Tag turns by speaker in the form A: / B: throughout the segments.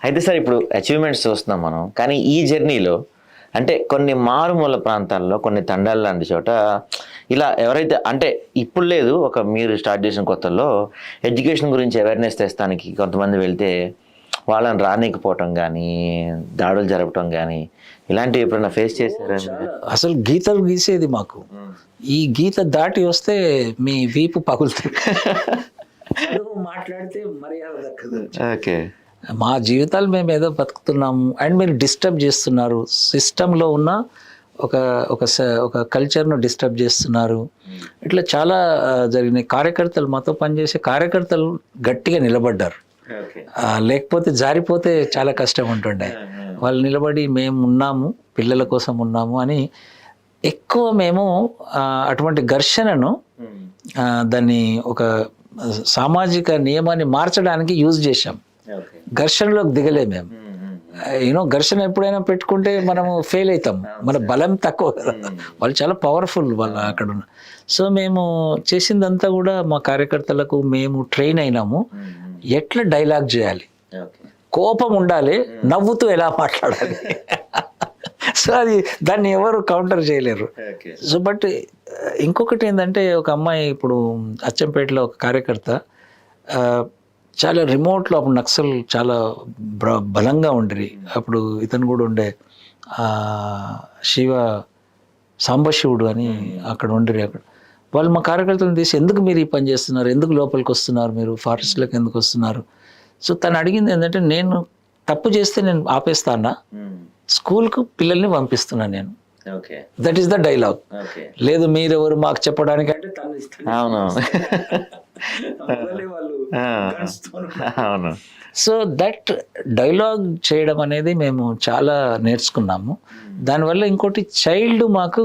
A: అయితే సార్ ఇప్పుడు అచీవ్మెంట్స్ చూస్తున్నాం మనం, కానీ ఈ జర్నీలో అంటే కొన్ని మారుమూల ప్రాంతాల్లో కొన్ని తండాల లాంటి చోట ఇలా ఎవరైతే అంటే ఇప్పుడు లేదు, ఒక మీరు స్టార్ట్ చేసిన కొత్తల్లో ఎడ్యుకేషన్ గురించి అవేర్నెస్ తెస్తానికి కొంతమంది వెళ్తే వాళ్ళని రానికపోవటం కానీ, దాడులు జరపటం కానీ ఇలాంటివి ఎప్పుడైనా ఫేస్ చేశారా?
B: అసలు గీతలు గీసేది మాకు, ఈ గీత దాటి వస్తే మీ వీపు పగులుతుంది. మాట్లాడితే మర్యాద దక్కదు.
A: ఓకే,
B: మా జీవితాలు మేము ఏదో బతుకుతున్నాము అండ్ మీరు డిస్టర్బ్ చేస్తున్నారు, సిస్టంలో ఉన్న ఒక ఒక ఒక కల్చర్ను డిస్టర్బ్ చేస్తున్నారు. ఇట్లా చాలా జరిగినాయి. కార్యకర్తలు, మాతో పనిచేసే కార్యకర్తలు గట్టిగా నిలబడ్డారు. లేకపోతే జారిపోతే చాలా కష్టం ఉంటుండే. వాళ్ళు నిలబడి మేము ఉన్నాము, పిల్లల కోసం ఉన్నాము అని ఎక్కువ మేము అటువంటి ఘర్షణను దాన్ని ఒక సామాజిక నియమాన్ని మార్చడానికి యూజ్ చేశాం. ఘర్షణలోకి దిగలే మేము. ఘర్షణ ఎప్పుడైనా పెట్టుకుంటే మనము ఫెయిల్ అవుతాం, మన బలం తక్కువ కదా. వాళ్ళు చాలా పవర్ఫుల్ వాళ్ళు అక్కడ ఉన్న. సో మేము చేసిందంతా కూడా మా కార్యకర్తలకు మేము ట్రైన్ అయినాము, ఎట్లా డైలాగ్ చేయాలి, కోపం ఉండాలి, నవ్వుతూ ఎలా మాట్లాడాలి. సో అది దాన్ని ఎవరు కౌంటర్ చేయలేరు. సో బట్ ఇంకొకటి ఏంటంటే, ఒక అమ్మాయి ఇప్పుడు అచ్చంపేటలో ఒక కార్యకర్త చాలా రిమోట్లో, అప్పుడు నక్సల్ చాలా బలంగా ఉండేది. అప్పుడు ఇతను కూడా ఉండే సాంబశివుడు అని అక్కడ ఉండేది. అక్కడ వాళ్ళు మా కార్యకర్తలను తీసి, ఎందుకు మీరు ఈ పని చేస్తున్నారు, ఎందుకు లోపలికి వస్తున్నారు, మీరు ఫారెస్ట్లోకి ఎందుకు వస్తున్నారు? సో తను అడిగింది ఏంటంటే, నేను తప్పు చేస్తే నేను ఆపేస్తానా, స్కూల్కు పిల్లల్ని పంపిస్తున్నాను నేను. That is the dialogue. లేదు మీరెవరు మాకు చెప్పడానికి అంటే సో దట్ డైలాగ్ చేయడం అనేది మేము చాలా నేర్చుకున్నాము. దానివల్ల ఇంకోటి, చైల్డ్ మాకు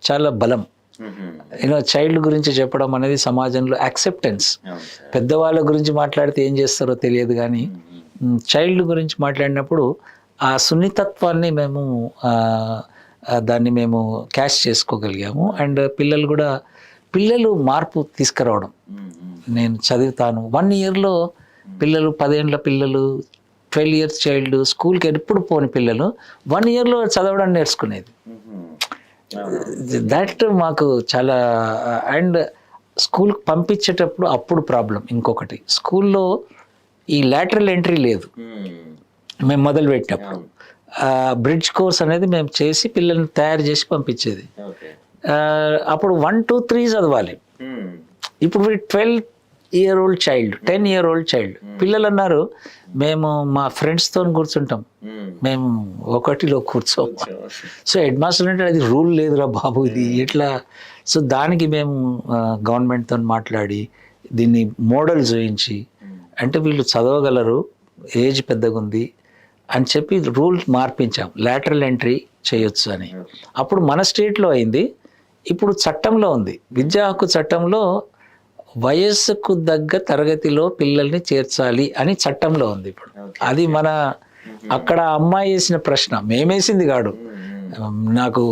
B: చాలా బలం. చైల్డ్ గురించి చెప్పడం అనేది సమాజంలో యాక్సెప్టెన్స్. పెద్దవాళ్ళ గురించి మాట్లాడితే ఏం చేస్తారో తెలియదు, కానీ చైల్డ్ గురించి మాట్లాడినప్పుడు ఆ సున్నితత్వాన్ని మేము దాన్ని మేము క్యాష్ చేసుకోగలిగాము. అండ్ పిల్లలు మార్పు తీసుకురావడం. నేను చదువుతాను 1 ఇయర్లో పిల్లలు, 10 ఏళ్ళ పిల్లలు, 12 ఇయర్స్ చైల్డ్, స్కూల్కి ఎప్పుడు పోని పిల్లలు 1 ఇయర్లో చదవడం నేర్చుకునేది. దట్ మాకు చాలా. అండ్ స్కూల్కి పంపించేటప్పుడు అప్పుడు ప్రాబ్లం ఇంకొకటి, స్కూల్లో ఈ లాటరల్ ఎంట్రీ లేదు. మేము మొదలు పెట్టినప్పుడు బ్రిడ్జ్ కోర్స్ అనేది మేము చేసి పిల్లల్ని తయారు చేసి పంపించేది. అప్పుడు 1, 2, 3 చదవాలి. ఇప్పుడు 12-year-old చైల్డ్, 10-year-old చైల్డ్ పిల్లలు అన్నారు, మేము మా ఫ్రెండ్స్తో కూర్చుంటాం, మేము 1లో కూర్చోం. సో హెడ్ మాస్టర్ అంటే, అది రూల్ లేదురా బాబు, ఇది ఎట్లా? సో దానికి మేము గవర్నమెంట్తో మాట్లాడి దీన్ని మోడల్ చూయించి, అంటే వీళ్ళు చదవగలరు, ఏజ్ పెద్దగా ఉంది అని చెప్పి రూల్ మార్పించాం, లాటరల్ ఎంట్రీ చేయొచ్చు అని. అప్పుడు మన స్టేట్లో అయింది. ఇప్పుడు చట్టంలో ఉంది, విద్యా హక్కు చట్టంలో వయస్సుకు తగ్గ తరగతిలో పిల్లల్ని చేర్చాలి అని చట్టంలో ఉంది ఇప్పుడు. అది మన అక్కడ అమ్మాయి వేసిన ప్రశ్న, మేమేసింది కాదు. నాకు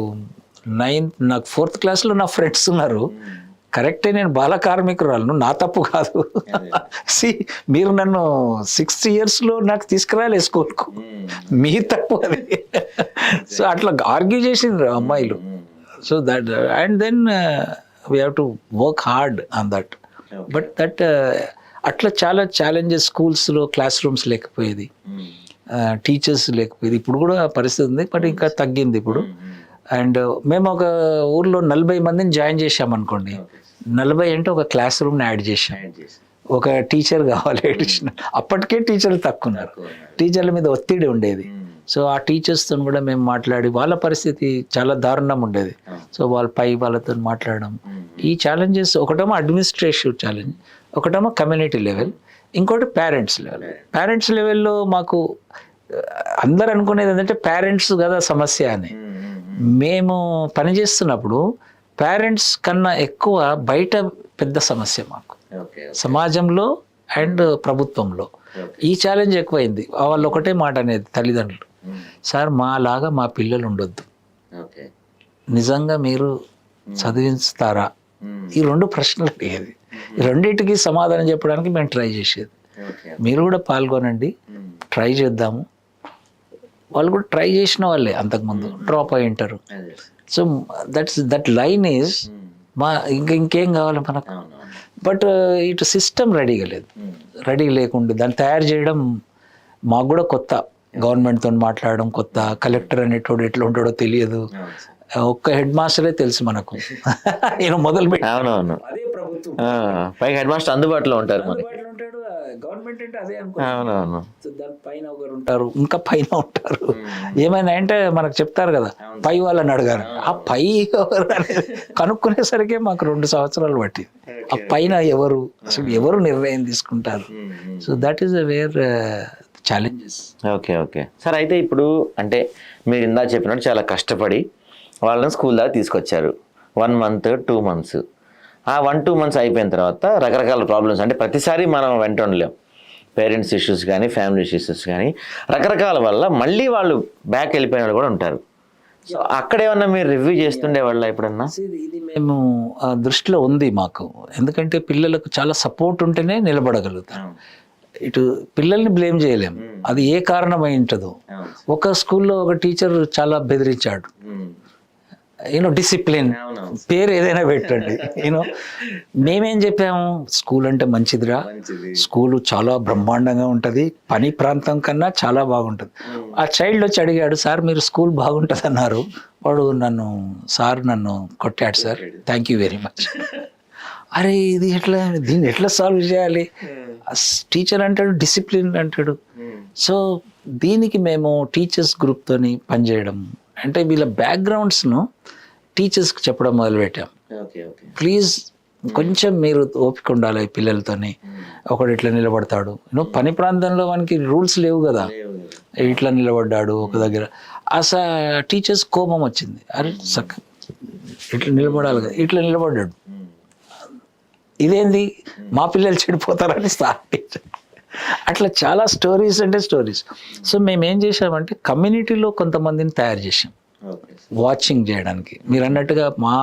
B: 4th క్లాస్లో నా ఫ్రెండ్స్ ఉన్నారు, కరెక్టే, నేను బాల కార్మికురాలను, నా తప్పు కాదు. మీరు నన్ను 6 ఇయర్స్లో నాకు తీసుకురాలే స్కూల్కు, మీ తప్పు అది. సో అట్లా ఆర్గ్యూ చేసిండ్రు అమ్మాయిలు. So that and then we have to work hard on that. But that అట్లా చాలా ఛాలెంజెస్. స్కూల్స్లో క్లాస్ రూమ్స్ లేకపోయేది, టీచర్స్ లేకపోయేది. ఇప్పుడు కూడా పరిస్థితి ఉంది, బట్ ఇంకా తగ్గింది ఇప్పుడు. అండ్ మేము ఒక ఊర్లో 40 మందిని జాయిన్ చేసామనుకోండి, 40 అంటే ఒక క్లాస్ రూమ్ని యాడ్ చేసాం, ఒక టీచర్ కావాలి అడిషనల్. అప్పటికే టీచర్లు తక్కువ ఉన్నారు, టీచర్ల మీద ఒత్తిడి ఉండేది. సో ఆ టీచర్స్తో కూడా మేము మాట్లాడి, వాళ్ళ పరిస్థితి చాలా దారుణం ఉండేది. సో వాళ్ళతో మాట్లాడడం. ఈ ఛాలెంజెస్, ఒకటేమో అడ్మినిస్ట్రేటివ్ ఛాలెంజ్, ఒకటేమో కమ్యూనిటీ లెవెల్, ఇంకోటి పేరెంట్స్ లెవెల్. పేరెంట్స్ లెవెల్లో మాకు అందరు అనుకునేది ఏంటంటే, పేరెంట్స్ కదా సమస్య అని. మేము పనిచేస్తున్నప్పుడు పేరెంట్స్ కన్నా ఎక్కువ బయట పెద్ద సమస్య మాకు, సమాజంలో అండ్ ప్రభుత్వంలో. ఈ ఛాలెంజ్ ఎక్కువైంది. వాళ్ళు ఒకటే మాట అనేది తల్లిదండ్రులు, సార్ మాలాగా మా పిల్లలు ఉండొద్దు, నిజంగా మీరు చదివిస్తారా? ఈ 2 ప్రశ్నలు అడిగేది. ఈ రెండింటికి సమాధానం చెప్పడానికి మేము ట్రై చేసేది. మీరు కూడా పాల్గొనండి, ట్రై చేద్దాము, వాళ్ళు కూడా ట్రై చేసిన వాళ్ళే అంతకుముందు డ్రాప్ అయి ఉంటారు. సో దట్ లైన్ ఈజ్ మా ఇంకేం కావాలి మనకు. బట్ ఇటు సిస్టమ్ రెడీగా లేదు. రెడీ లేకుండా దాన్ని తయారు చేయడం మాకు కూడా కొత్త. గవర్నమెంట్తో మాట్లాడడం కొత్త. కలెక్టర్ అనేటోడు ఎట్లా ఉంటాడో తెలియదు. ఒక్క హెడ్ మాస్టరే తెలుసు మనకు. ఈయన మొదలు పెట్టి
A: అవునవును,
B: అదే ప్రభుత్వం
A: పైగా హెడ్ మాస్టర్ అందుబాటులో ఉంటారు మనకి.
B: ఉంటాడు. గవర్నమెంట్ అంటే అదే
A: అవునవును,
B: దాని పైన ఒకరు ఉంటారు, ఇంకా పైన ఉంటారు. ఏమైనా అంటే మనకు చెప్తారు కదా, పై వాళ్ళని అడగారు. ఆ పై ఎవరు అనేది కనుక్కునేసరికి మాకు 2 సంవత్సరాలు పట్టింది. ఆ పైన ఎవరు, అసలు ఎవరు నిర్ణయం తీసుకుంటారు. So that is where challenges.
A: Okay okay sir. అయితే ఇప్పుడు అంటే మీరు ఇందా చెప్పినట్టు చాలా కష్టపడి వాళ్ళని స్కూల్ దాకా తీసుకొచ్చారు. 1 month 2 months. ఆ 1-2 months అయిపోయిన తర్వాత రకరకాల ప్రాబ్లమ్స్, అంటే ప్రతిసారి మనం వెంట ఉండలేం. పేరెంట్స్ ఇష్యూస్ కానీ, ఫ్యామిలీ ఇష్యూస్ కానీ, రకరకాల వల్ల మళ్ళీ వాళ్ళు బ్యాక్ వెళ్ళిపోయిన వాళ్ళు కూడా ఉంటారు. సో అక్కడ ఏమన్నా మీరు రివ్యూ చేస్తుండే వాళ్ళ ఎప్పుడన్నా?
B: ఇది మేము దృష్టిలో ఉంది మాకు. ఎందుకంటే పిల్లలకు చాలా సపోర్ట్ ఉంటేనే నిలబడగలుగుతాం. ఇటు పిల్లల్ని బ్లేమ్ చేయలేం, అది ఏ కారణమై ఉంటుందో. ఒక స్కూల్లో ఒక టీచర్ చాలా బెదిరించాడు. డిసిప్లిన్ పేరు ఏదైనా పెట్టండి. మేమేం చెప్పాము, స్కూల్ అంటే మంచిదిరా, స్కూలు చాలా బ్రహ్మాండంగా ఉంటుంది, పని ప్రాంతం కన్నా చాలా బాగుంటుంది. ఆ చైల్డ్ వచ్చి అడిగాడు, సార్ మీరు స్కూల్ బాగుంటుంది అన్నారు, వాడు నన్ను కొట్టాడు sir, thank you very much. అరే ఇది దీన్ని ఎట్లా సాల్వ్ చేయాలి? టీచర్ అంటాడు, డిసిప్లిన్ అంటాడు. సో దీనికి మేము టీచర్స్ గ్రూప్తోని పనిచేయడం, అంటే వీళ్ళ బ్యాక్గ్రౌండ్స్ను టీచర్స్కి చెప్పడం మొదలుపెట్టాం. ప్లీజ్ కొంచెం మీరు ఓపిక ఉండాలి పిల్లలతోని. ఒకడు ఇట్లా నిలబడతాడు, పని ప్రాంతంలో మనకి రూల్స్ లేవు కదా, ఇట్లా నిలబడ్డాడు ఒక దగ్గర. టీచర్స్ కోపం వచ్చింది, అరే ఇట్లా నిలబడాలి కదా, ఇట్లా నిలబడ్డాడు, ఇదేంది మా పిల్లలు చెడిపోతారని టీచర్. అట్లా చాలా స్టోరీస్ అంటే స్టోరీస్. సో మేము ఏం చేసామంటే కమ్యూనిటీలో కొంతమందిని తయారు చేసాం వాచింగ్ చేయడానికి. మీరు అన్నట్టుగా మా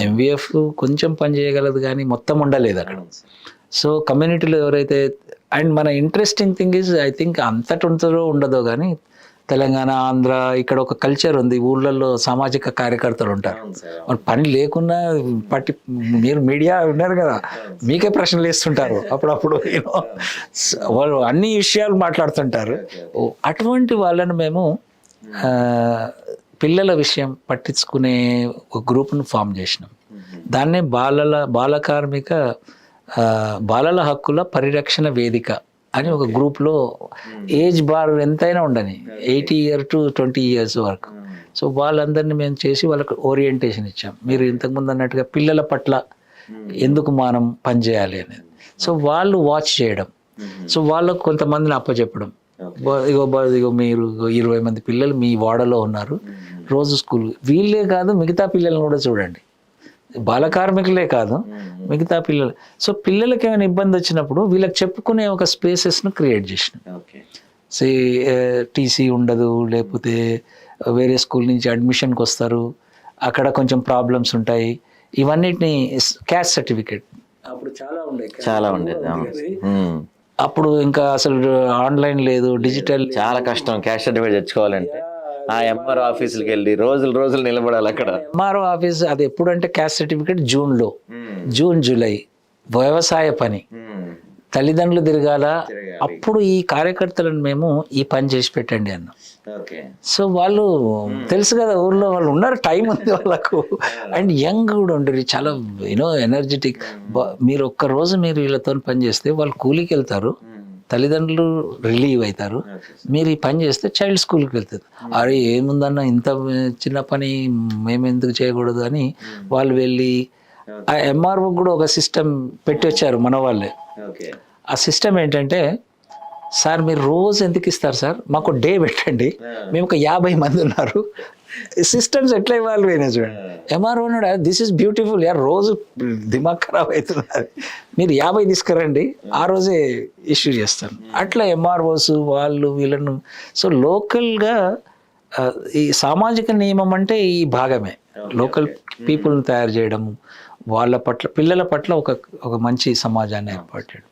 B: ఎంవిఎఫ్ కొంచెం పని చేయగలదు కానీ మొత్తం ఉండలేదు అక్కడ. సో కమ్యూనిటీలో ఎవరైతే, అండ్ మన interesting thing is, I think అంతటి ఉంటుందో ఉండదో కానీ తెలంగాణ, ఆంధ్ర ఇక్కడ ఒక కల్చర్ ఉంది. ఊళ్ళల్లో సామాజిక కార్యకర్తలు ఉంటారు, వాళ్ళు పని లేకున్నా మీరు మీడియా ఉన్నారు కదా, మీకే ప్రశ్నలు వేస్తుంటారు అప్పుడప్పుడు. వాళ్ళు అన్ని విషయాలు మాట్లాడుతుంటారు. అటువంటి వాళ్ళని మేము పిల్లల విషయం పట్టించుకునే ఒక గ్రూప్ను ఫామ్ చేసినాం. దాన్నే బాలల హక్కుల పరిరక్షణ వేదిక అని ఒక గ్రూప్లో, ఏజ్ బార్ ఎంతైనా ఉండని 80 years to 20 years వరకు. సో వాళ్ళందరినీ మేము చేసి వాళ్ళకి ఓరియంటేషన్ ఇచ్చాం. మీరు ఇంతకుముందు అన్నట్టుగా పిల్లల పట్ల ఎందుకు మనం పనిచేయాలి అనేది. సో వాళ్ళు వాచ్ చేయడం, సో వాళ్ళకు కొంతమందిని అప్పచెప్పడం. ఇగో మీరు 20 మంది పిల్లలు మీ వాడలో ఉన్నారు, రోజు స్కూల్. వీళ్ళే కాదు మిగతా పిల్లల్ని కూడా చూడండి, బాల కార్మికులే కాదు మిగతా పిల్లలు. సో పిల్లలకి ఏమైనా ఇబ్బంది వచ్చినప్పుడు వీళ్ళకి చెప్పుకునే ఒక స్పేసెస్ను క్రియేట్ చేసినాం. టీసీ ఉండదు, లేకపోతే వేరే స్కూల్ నుంచి అడ్మిషన్కి వస్తారు, అక్కడ కొంచెం ప్రాబ్లమ్స్ ఉంటాయి. ఇవన్నిటిని క్యాస్ట్ సర్టిఫికేట్ అప్పుడు చాలా ఉండేది. అప్పుడు ఇంకా అసలు ఆన్లైన్ లేదు, డిజిటల్, చాలా కష్టం క్యాస్ట్ సర్టిఫికేట్ తెచ్చుకోవాలంటే. ఆ ఎంఆర్ఓ ఆఫీసులకి వెళ్ళి రోజులు నిలబడాలి అక్కడ. ఎంఆర్ఓ ఆఫీస్ అది ఎప్పుడంటే క్యాస్ట్ సర్టిఫికేట్ జూన్ జూలై వ్యవసాయ పని, తల్లిదండ్రులు తిరగాల. అప్పుడు ఈ కార్యకర్తలను మేము ఈ పని చేసి పెట్టండి అన్నాం. సో వాళ్ళు తెలుసు కదా, ఊర్లో వాళ్ళు ఉన్నారు, టైం ఉంది వాళ్ళకు, అండ్ యంగ్ కూడా ఉండరు, చాలా ఎనర్జెటిక్. మీరు ఒక్కరోజు మీరు వీళ్ళతో పని చేస్తే వాళ్ళు కూలీకి వెళ్తారు, తల్లిదండ్రులు రిలీవ్ అవుతారు. మీరు ఈ పని చేస్తే చైల్డ్ స్కూల్కి వెళ్తారు. అరే ఏముందన్న ఇంత చిన్న పని మేము ఎందుకు చేయకూడదు అని వాళ్ళు వెళ్ళి, ఆ ఎంఆర్ఓ కూడా ఒక సిస్టమ్ పెట్టి వచ్చారు మన వాళ్ళే. ఆ సిస్టమ్ ఏంటంటే, సార్ మీరు రోజు ఎందుకు ఇస్తారు సార్, మాకు డే పెట్టండి, మేము ఒక 50 మంది ఉన్నారు. సిస్టమ్స్ ఎట్లా ఇవ్వాలి అయినా చూడండి. ఎంఆర్ఓ అన్నాడు, దిస్ ఈస్ బ్యూటిఫుల్ యార్, రోజు దిమాగ్ ఖరాబ్ అవుతున్నారు, మీరు 50 తీసుకురండి, ఆ రోజే ఇష్యూ చేస్తాను. అట్లా ఎంఆర్ఓస్ వాళ్ళు వీళ్ళను. సో లోకల్గా ఈ సామాజిక నియమం అంటే ఈ భాగమే, లోకల్ పీపుల్ని తయారు చేయడం, వాళ్ళ పట్ల పిల్లల పట్ల ఒక మంచి సమాజాన్ని ఏర్పాటు చేయడం.